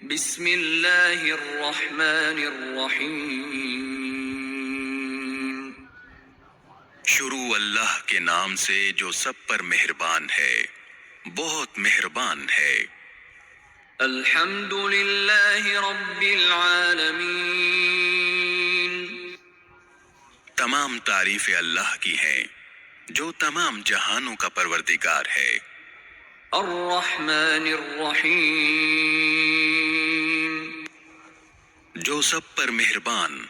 بسم اللہ الرحمن الرحیم۔ شروع اللہ کے نام سے جو سب پر مہربان ہے، بہت مہربان ہے۔ الحمد للہ رب العالمین۔ تمام تعریفیں اللہ کی ہیں جو تمام جہانوں کا پروردگار ہے۔ الرحمن الرحیم۔ جو سب پر مہربان،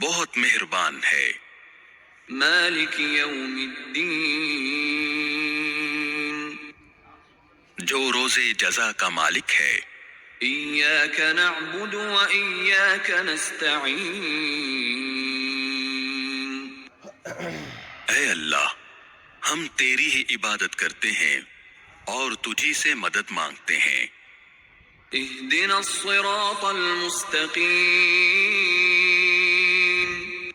بہت مہربان ہے۔ مالک یوم الدین۔ جو روز جزا کا مالک ہے۔ ایاک نعبد و ایاک نستعین۔ اے اللہ، ہم تیری ہی عبادت کرتے ہیں اور تجھی سے مدد مانگتے ہیں۔ اہدنا الصراط المستقیم۔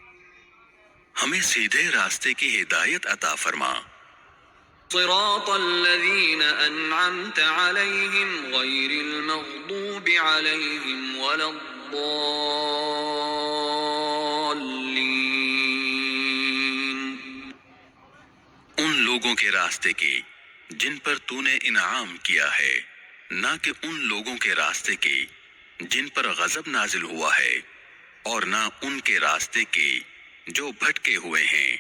ہمیں سیدھے راستے کی ہدایت عطا فرما۔ صراط الذین انعمت علیہم غیر المغضوب علیہم ولا الضالین۔ ان لوگوں کے راستے کی جن پر تو نے انعام کیا ہے، نہ کہ ان لوگوں کے راستے کی جن پر غضب نازل ہوا ہے، اور نہ ان کے راستے کی جو بھٹکے ہوئے ہیں۔